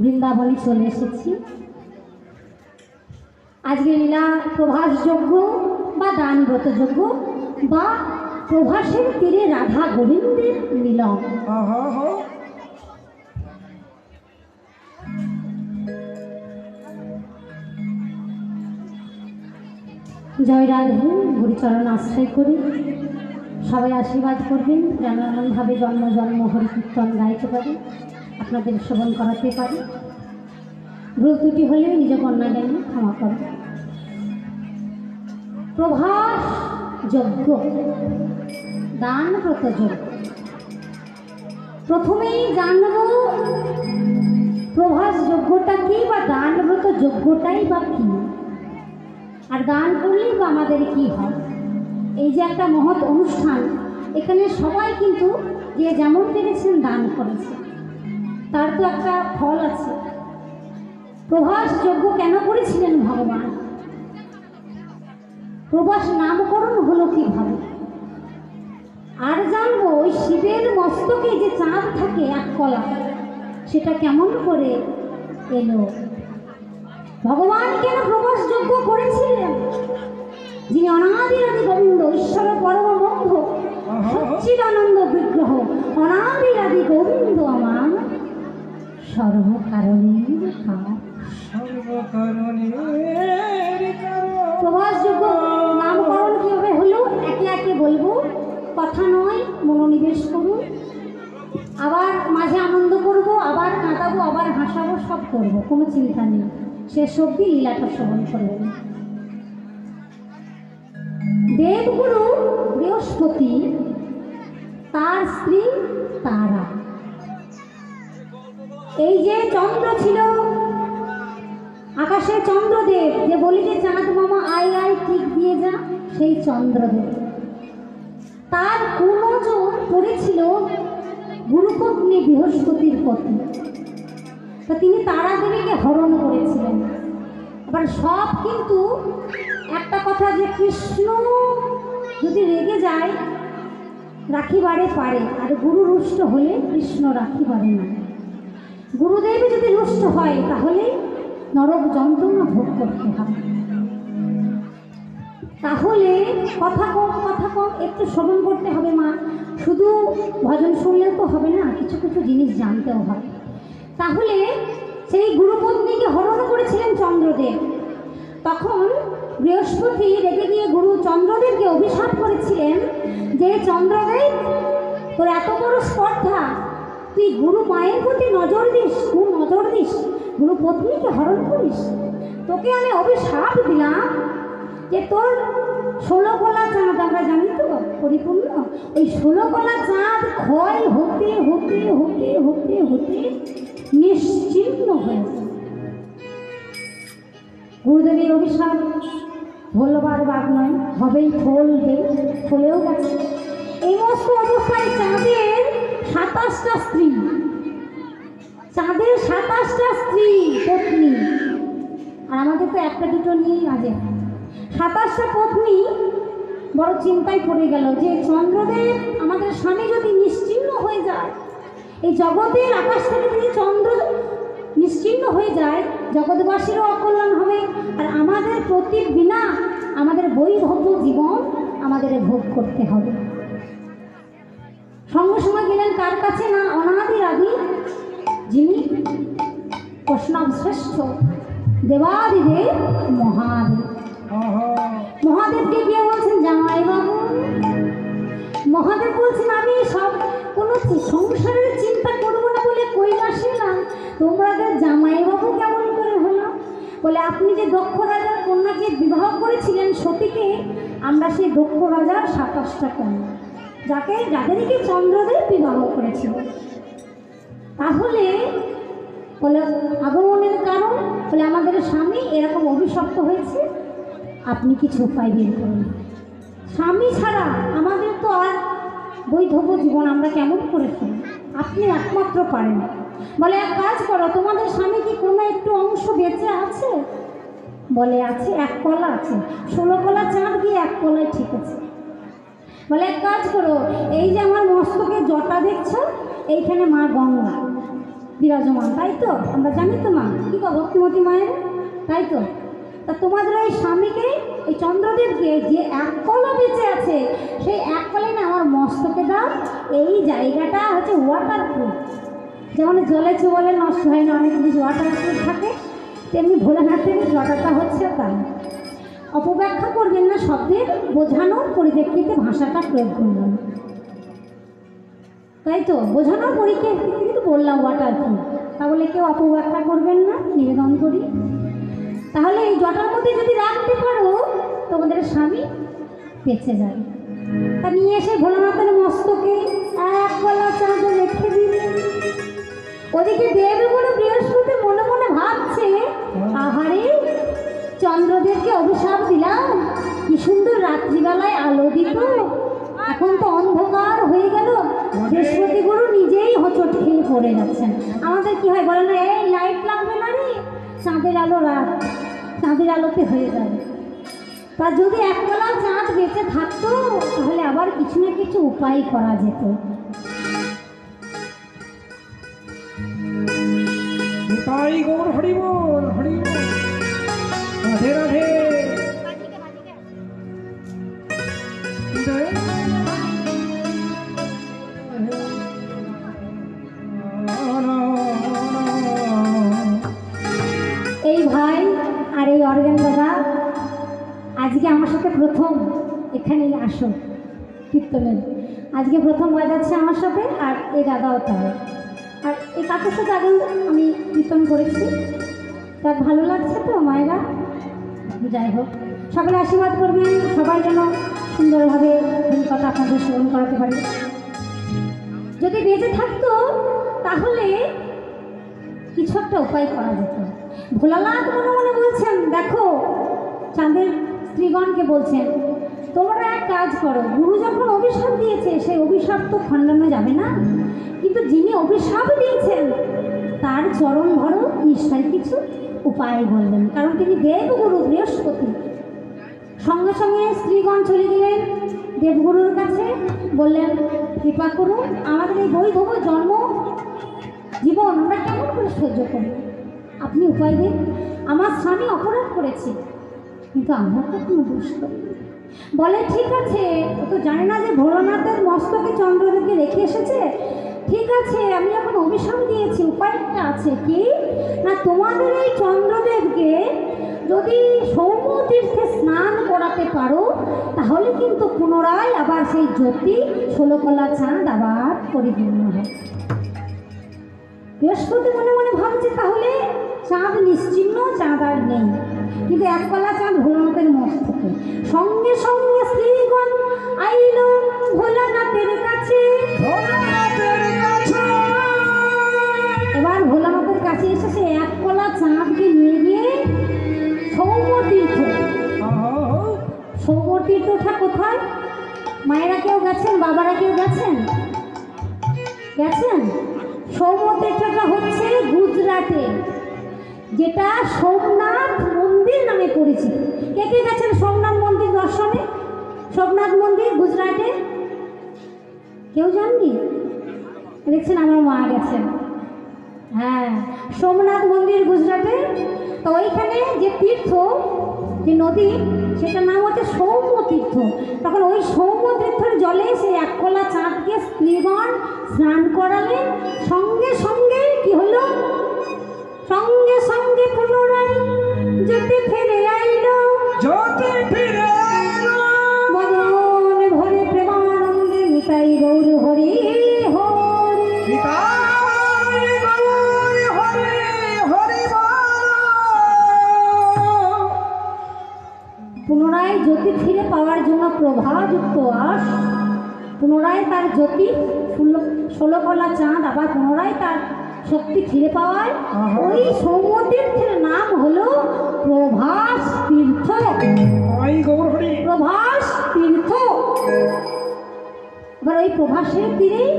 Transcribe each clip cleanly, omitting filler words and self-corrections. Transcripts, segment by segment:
বৃন্দাবনে চলে এসেছি। আজকে লীলা প্রভাস যজ্ঞ বা দানব্রত যজ্ঞ বা প্রভাসের তীরে রাধা গোবিন্দের মিলন। জয় রাধে, গুরুচরণ আশ্রয় করি। সবাই আশীর্বাদ করবেন যেন এমনভাবে জন্ম জন্ম হরি কীর্তন গাইতে পারি, আপনাদের শ্রবণ করাতে পারি। ভুল ত্রুটি হলে নিজ কন্যা জ্ঞান ক্ষমা করবে। প্রভাস যজ্ঞ, দানব্রত যজ্ঞ। প্রথমেই জানব প্রভাস যজ্ঞটা কি বা দানব্রত যজ্ঞটাই বা কি, আর দান করলেই বা আমাদের কি হয়। এই যে একটা মহৎ অনুষ্ঠান, এখানে সবাই কিন্তু যে যেমন পেরেছেন দান করেছে, তার তো একটা ফল আছে। প্রভাস যজ্ঞ কেন করেছিলেন ভগবান? প্রভাস নামকরণ হলো কিভাবে? আর জানবো ওই শিবের মস্তকে যে চাঁদ থাকে এক কলা, সেটা কেমন করে এলো। ভগবান কেন প্রভাস যজ্ঞ করেছিলেন? যিনি অনাদি আদি গোবিন্দ, ঈশ্বর পরম বন্ধ, সচ্চিদানন্দ বিগ্রহ, অনাদি আদি গোবিন্দ আমার সর্বকারণের কারণ। প্রভাস যজ্ঞ নামকরণ কিভাবে হলো একে একে বলবো, কথা নয়, মনোনিবেশ করুন। আবার মাঝে আনন্দ করব, আবার কাঁদাবো, আবার হাসাবো, সব করবো, কোনো চিন্তা নেই। শেষ অব্দি লীলাটা শ্রবণ করবেন। দেবগুরু বৃহস্পতি, তার স্ত্রী তারা, এই যে চন্দ্র ছিল আকাশে, চন্দ্রদেব যে বলি যে চাঁদ মামা আয় আয় ঠিক দিয়ে যা, সেই চন্দ্রদেব তার কুনজর পড়েছিল গুরুপত্নী বৃহস্পতির পত্নী। তো তিনি তারা দেবীকে হরণ করেছিলেন। আবার সব কিন্তু একটা কথা, যে কৃষ্ণ যদি রেগে যায় রাখি বাড়ে পারে, আর গুরু রুষ্ট হলে কৃষ্ণ রাখি বাড়ে না। গুরুদেব যদি রুষ্ট হয় তাহলে নরক যন্ত্রণা ভোগ করতে হবে। তাহলে কথা কম একটু শ্রবণ করতে হবে মা। শুধু ভজন শুনলেও তো হবে না, কিছু কিছু জিনিস জানতেও হয়। তাহলে সেই গুরুপত্নীকে হরণ করেছিলেন চন্দ্রদেব। তখন বৃহস্পতি রেগে গিয়ে গুরু চন্দ্রদেবকে অভিশাপ করেছিলেন যে চন্দ্রদেব, তোর এত বড় স্পর্ধা, তুই গুরু মায়ের প্রতি নজর দিস, তুই নজর দিস, গুরু পত্নীকে হরণ করিস। তোকে আমি অভিশাপ দিলাম যে তোর 16 কলা চাঁদ, আমরা জানি তো পরিপূর্ণ, ওই 16 কলা চাঁদ ক্ষয় হতে হতে হতে হতে হতে নিশ্চিহ্ন হয়েছে। গুরুদেবের অভিশাপ ভোলবার বাদ নয়, হবেই, ফলবে, ফলেও গেছে। এই মস্ত অবস্থায় চাঁদের 27টা স্ত্রী, চাঁদের 27টা স্ত্রী পত্নী, আর আমাদের তো একটা দুটো নিয়েই আগে 27টা পত্নী বড় চিন্তায় পড়ে গেল যে চন্দ্রদেব আমাদের স্বামী যদি নিশ্চিহ্ন হয়ে যায়, এই জগতের আকাশ থেকে যদি চন্দ্র নিশ্চিহ্ন হয়ে যায়, জগৎবাসীরও অকল্যাণ হবে, আর আমাদের প্রতি বিনা আমাদের বৈধব্য জীবন আমাদের ভোগ করতে হবে। সঙ্গে সঙ্গে গেলেন কার কাছে? না অনাদি আদি যিনি বৈষ্ণব শ্রেষ্ঠ দেবাদিদেব মহাদেব। মহাদেবকে গিয়ে বলছেন জামাই বাবু। মহাদেব বলছেন আমি সব কোনো সংসারের চিন্তা করবো না বলে কৈলাসে না, তোমাদের জামাই বাবু কেমন করে হলো? বলে আপনি যে দক্ষ রাজার কন্যাকে বিবাহ করেছিলেন সতীকে, আমরা সেই দক্ষ রাজার 27টা কন্যা, যাদেরকে চন্দ্রদেব বিবাহ করেছিল। তাহলে বলে আগমনের কারণ বলে আমাদের স্বামী এরকম অভিশপ্ত হয়েছে, আপনি কিছু উপায় বের করুন। স্বামী ছাড়া আমাদের তো আর বৈধব্য জীবন আমরা কেমন করে ফেলি, আপনি একমাত্র পারেন। বলে এক কাজ করো, তোমাদের স্বামী কি কোনো একটু অংশ বেঁচে আছে? বলে আছে, এক কলা আছে, 16 কলা চাঁদ গিয়ে এক কলায় ঠিক আছে। বলে এক কাজ করো, এই যে আমার মস্তকে জটা দেখছো, এইখানে মা গঙ্গা বিরাজমান, তাই তো আমরা জানি তো ভক্তিমতী মায়ের, তাই তো? তা তোমাদের এই স্বামীকে, এই চন্দ্রদেবকে যে এক কলা বেঁচে আছে, সেই এক কলাই না আমার মস্তকে দাও। এই জায়গাটা হচ্ছে ওয়াটার প্রুফ, যেমন জলে চুবলে নষ্ট হয় না, অনেক কিছু ওয়াটার প্রুফ থাকে, তেমনি ভোলানাথের জটাটা হচ্ছে তাই। অপব্যাখ্যা করবেন না, শব্দের বোঝানোর পরিপ্রেক্ষিতে ভাষাটা প্রয়োগ করলাম, তাই তো? বোঝানোর পরিপ্রেক্ষিতে কিন্তু বললাম ওয়াটার প্রুফ, তাহলে কেউ অপব্যাখ্যা করবেন না, নিবেদন করি। তাহলে এই জটার মধ্যে যদি রাখতে পারো, তোমাদের স্বামী বেঁচে যায়। তা নিয়ে এসে ভোলানাথের মস্তকে এক গলা চাঁদ রেখে দিলে। ওদিকে দেবগুরু বৃহস্পতি মনে মনে ভাবছে, আহারে চন্দ্রদেবকে অভিশাপ দিলাম, কি সুন্দর রাত্রিবেলায় আলো দিত, এখন তো অন্ধকার হয়ে গেল। বৃহস্পতি গুরু নিজেই হোঁচট খেয়ে পড়ে যাচ্ছেন। আমাদের কি হয় বলে না, এই লাইট লাগবে না রে, চাঁদের আলো রাত, চাঁদের আলোতে হয়ে যাবে। তা যদি একবেলা চাঁদ বেঁচে থাকতো, তাহলে আবার কিছু না কিছু উপায় করা যেত। গৌর হরি বল, হরি বল, রাধে রাধে। এই ভাই আর এই অর্গান দাদা আজকে আমার সাথে প্রথম এখানে আসো কীর্তনের, আজকে প্রথম বাজাচ্ছে আমার সাথে, আর এই দাদাও তাই। আর এই কাকুর সাথে আগেও আমি কীর্তন করেছি, তা ভালো লাগছে তো মায়েরা? যাই হোক, সকলে আশীর্বাদ করবেন, সবাই যেন সুন্দরভাবে এই কথা আপনাদের স্মরণ করাতে পারে। যদি বেঁচে থাকতো তাহলে কিছু একটা উপায় করা যেত। ভোলানাথ মনে মনে বলছেন, দেখো চাঁদের স্ত্রীগণকে বলছেন, তোমরা এক কাজ করো, গুরু যখন অভিশাপ দিয়েছে সেই অভিশাপ তো খণ্ডানো যাবে না, কিন্তু যিনি অভিশাপ দিয়েছেন তার চরণ ধরো, নিশ্চয় কিছু উপায় বললেন, কারণ তিনি দেবগুরু বৃহস্পতি। সঙ্গে সঙ্গে স্ত্রীগণ চলে গেলেন দেবগুরুর কাছে, বললেন, কৃপা করুন, আমাদের এই বৈধব জন্ম জীবন আমরা কেমন করে সহ্য করি, আপনি উপায় দিন। আমার স্বামী অপরাধ করেছে, কিন্তু আমরা তো কোনো দোষ করি। বলে ঠিক আছে, ও তো জানে না যে ভোলানাথের মস্তকে চন্দ্রদেবকে রেখে এসেছে, ঠিক আছে আমি এখন অভিশাপ দিয়েছি, উপায়টা আছে কি না, তোমাদের এই চন্দ্রদেবকে যদি সৌম্য তীর্থে স্নান করাতে পারো, তাহলে কিন্তু পুনরায় আবার সেই জ্যোতি 16 কলা চাঁদ আবার পরিপূর্ণ হয়। বৃহস্পতি মনে মনে ভাবছে, তাহলে চাঁদ নিশ্চিহ্ন, চাঁদ আর নেই, কিন্তু এক কলা চাঁদ ভোলানাথের মস্তকে। সঙ্গে সঙ্গে স্ত্রীগণ আইল ভোলানাথের কাছে। এবার ভোলানাথের কাছে এসে সে এক কলা চাঁদকে নিয়ে গিয়ে সৌম্য তীর্থ, সৌম্য তীর্থটা কোথায়? মায়েরা কেউ গেছেন, বাবারা কেউ গেছেন? গেছেন? সৌম্য তীর্থটা হচ্ছে গুজরাটে, যেটা সোমনাথ মন্দির নামে পরিচিত। কে কে গেছেন সোমনাথ মন্দির দর্শনে? সোমনাথ মন্দির গুজরাটে কেউ জাননি? দেখছেন আমার মা গেছেন। হ্যাঁ, সোমনাথ মন্দির গুজরাটে। তো ওইখানে যে তীর্থ, যে নদী, সেটার নাম হচ্ছে সৌম্য তীর্থ। তখন ওই সৌম্য তীর্থের জলে সেই এক কলা চাঁদকে স্ত্রীগণ স্নান করালেন। সঙ্গে সঙ্গে কি হলো? সঙ্গে সঙ্গে পুনরায় জ্যোতি ফিরে আইল, জ্যোতি ফিরে আইল, মদন ভরে প্রেমানন্দে নিতাই গৌর হরি হরি, নিতাই গৌর হরি হরি বল। পুনরায় জ্যোতি ফিরে পাওয়ার জন্য প্রভাযুক্ত আস, পুনরায় তার জ্যোতি 16 কলা চাঁদ আবার পুনরায় তার শক্তি ফিরে পাওয়ায় ওই সৌম্য তীর্থের নাম হলো প্রভাস তীর্থ। প্রভাস তীর্থ। এবার ওই প্রভাসের তীরেই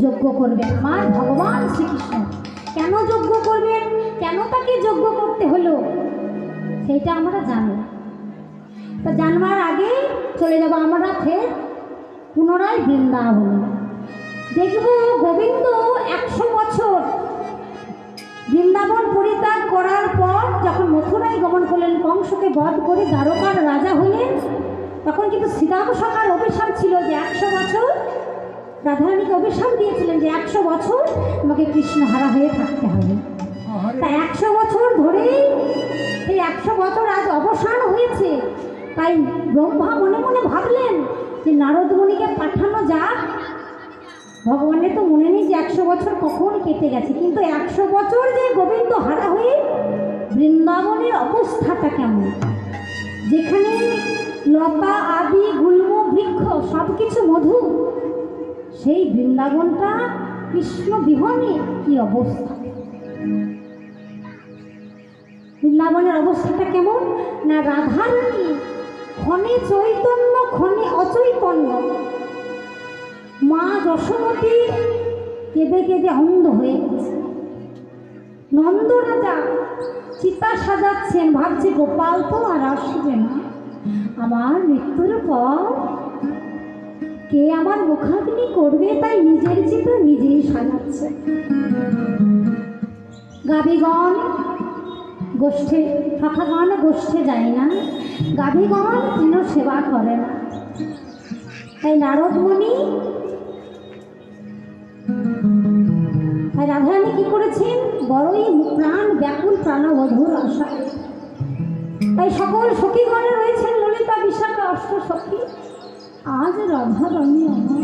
যজ্ঞ করবেন আমার ভগবান শ্রীকৃষ্ণ। কেন যজ্ঞ করবেন, কেন তাকে যজ্ঞ করতে হলো, সেইটা আমরা জানি। তা জানবার আগে চলে যাব আমরা ফের পুনরায় বৃন্দাবন। দেখব গোবিন্দ 100 বছর বৃন্দাবন পরিত্যাগ করার পর যখন মথুরায় গমন করলেন, কংসকে বধ করে দ্বারকার রাজা হলেন, তখন কিন্তু শ্রীরাম সখার অভিশাপ ছিল যে 100 বছর, রাধারানীকে অভিশাপ দিয়েছিলেন যে 100 বছর আমাকে কৃষ্ণহারা হয়ে থাকতে হবে। আহারে, তাই 100 বছর ধরে এই 100 বছর আজ অবসান হয়েছে। তাই ব্রহ্মা মনে মনে ভাবলেন যে নারদ মুনিকে পাঠানো যাক। ভগবানের তো মনে নেই যে 100 বছর কখন কেটে গেছে, কিন্তু 100 বছর যে গোবিন্দ হারা হয়ে বৃন্দাবনের অবস্থাটা কেমন, যেখানে লতা আদি গুল্ম বৃক্ষ সব কিছু মধু, সেই বৃন্দাবনটা কৃষ্ণ বিহনে কি অবস্থা। বৃন্দাবনের অবস্থাটা কেমন না, রাধারানী ক্ষণে চৈতন্য ক্ষণে অচৈতন্য। মা যশোমতী কেঁদে কেঁদে অন্ধ হয়ে গেছে। নন্দ রাজা চিতা সাজাচ্ছেন, ভাবছে গোপাল তো আর আসবে না, আমার মৃত্যুর পর কে আমার মুখাগ্নি করবে, তাই নিজের চিতা নিজেই সাজাচ্ছে। গাভীগণ গোষ্ঠে, সখাগণ গোষ্ঠে যায় না, গাভীগণ কোনো সেবা করে না। তাই নারদ মুনি, তাই রাধারানী কি করেছেন, বড়ই প্রাণ ব্যাকুল প্রাণবধূর আশা। তাই সকল সখীগণে রয়েছেন ললিতা বিশাখা অষ্ট সখী, আজ রাধারানী আমার